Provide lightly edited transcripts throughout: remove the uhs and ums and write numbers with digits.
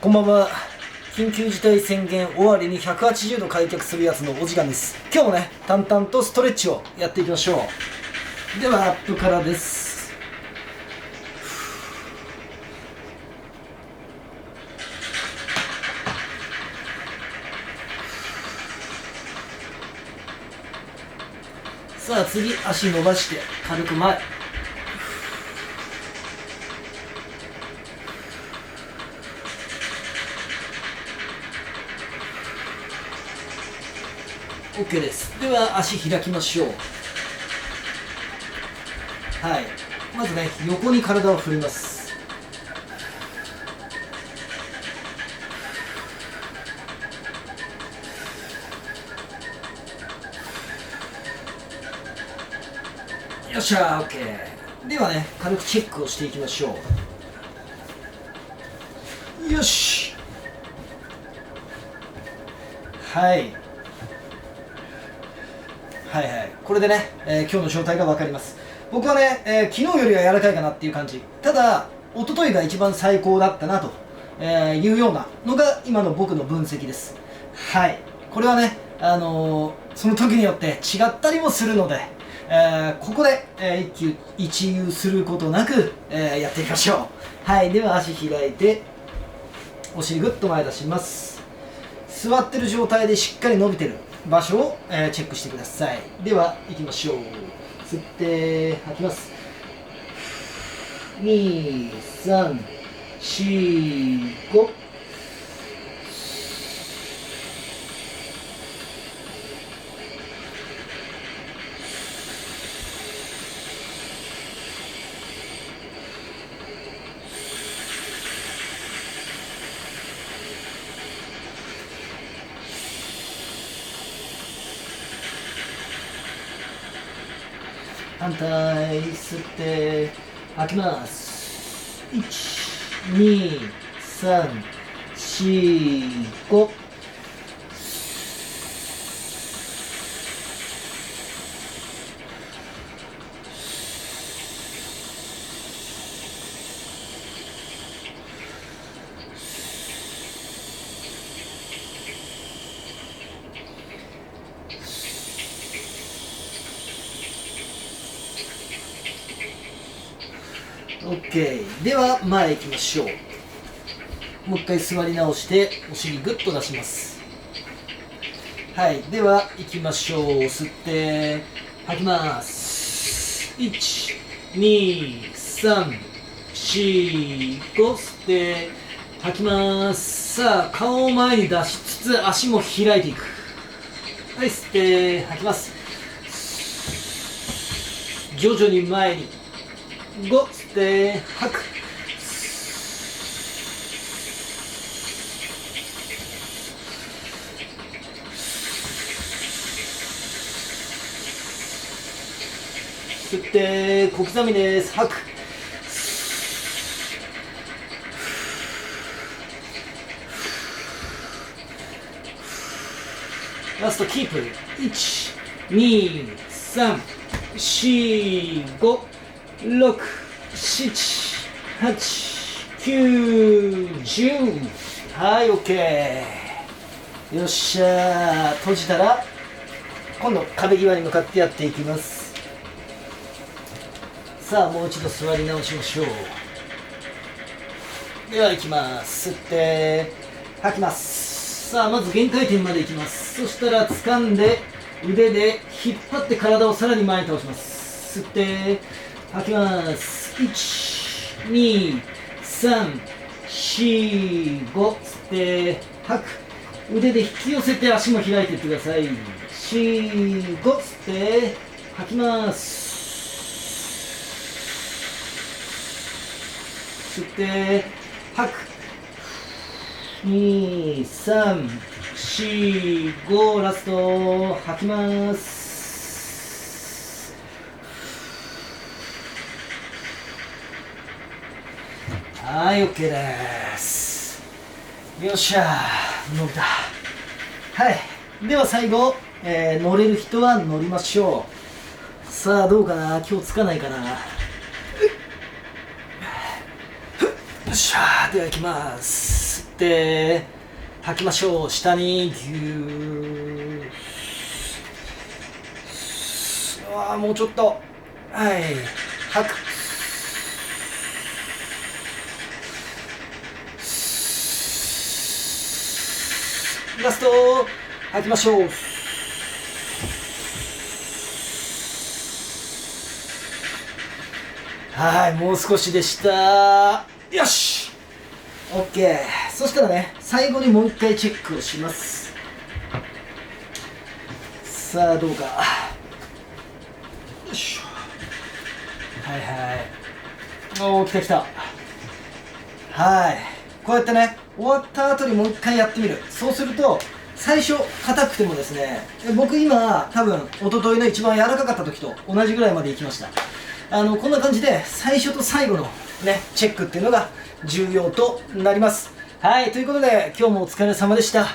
こんばんは。緊急事態宣言終わりに180度開脚するやつのお時間です。今日もね、淡々とストレッチをやっていきましょう。では、アップからです。さあ、次、足伸ばして、軽く前。OK です。では足開きましょう。はい、まずね、横に体を振ります。よっしゃー、 OK。 ではね、軽くチェックをしていきましょう。よし、はいはいはい、これでね、今日の状態が分かります。僕はね、昨日よりは柔らかいかなっていう感じ。ただ一昨日が一番最高だったなと、いうようなのが今の僕の分析です。はい、これはね、その時によって違ったりもするので、ここで、一喜一憂することなく、やっていきましょう。はい、では足開いてお尻ぐっと前出します。座ってる状態でしっかり伸びてる場所を、チェックしてください。では行きましょう。吸って吐きます。2、3、4、5。反対、吸って吐きます。1、2、3、4、5。OK。 では前行きましょう。もう一回座り直してお尻グッと出します。はい、では行きましょう。吸って吐きます。1、2、3、4、5。吸って吐きます。さあ、顔を前に出しつつ足も開いていく。はい、吸って吐きます。徐々に前に。5、吸って吐く。吸って小刻みです。吐く。ラストキープ。1、2、3、4、5、6、7、8、9、10。はい、 OK。 よっしゃー。閉じたら今度壁際に向かってやっていきます。さあ、もう一度座り直しましょう。では行きます。吸って吐きます。さあ、まず限界点まで行きます。そしたら掴んで腕で引っ張って体をさらに前に倒します。吸って吐きます。1、2、3、4、5。吸って吐く。腕で引き寄せて足も開いていってください。4、5。吸って吐きます。吸って吐く。2、3、4、5。ラスト吐きます。はい、 OK です。よっしゃー、伸びた。はい、では最後、乗れる人は乗りましょう。さあ、どうかな。今日つかないかな。よっしゃー。では行きます。吸っって吐きましょう。下にぎゅー。もうちょっと。はい、吐く。ラスト吐きましょう。はい、もう少しでした。よし OK。 そしたらね、最後にもう一回チェックをします。さあどうか。よいしょ。はいはい、おお、来た来た。はい、こうやってね、終わった後にもう一回やってみる。そうすると最初硬くてもですね、僕今多分一昨日の一番柔らかかった時と同じぐらいまでいきました。こんな感じで最初と最後のねチェックっていうのが重要となります。はい、ということで今日もお疲れ様でした。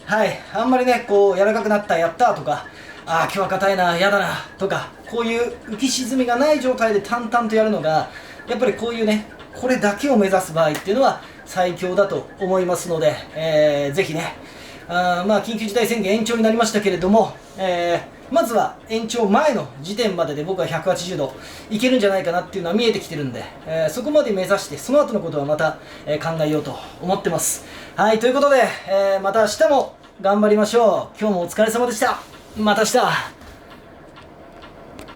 はい、あんまりねこう柔らかくなった、やったとか、今日は硬いな、やだなとか、こういう浮き沈みがない状態で淡々とやるのがやっぱりこういうね、これだけを目指す場合っていうのは最強だと思いますので、ぜひね、緊急事態宣言延長になりましたけれども、まずは延長前の時点までで僕は180度いけるんじゃないかなっていうのは見えてきてるんで、そこまで目指してその後のことはまた、考えようと思ってます。はい、ということで、また明日も頑張りましょう。今日もお疲れ様でした。また明日。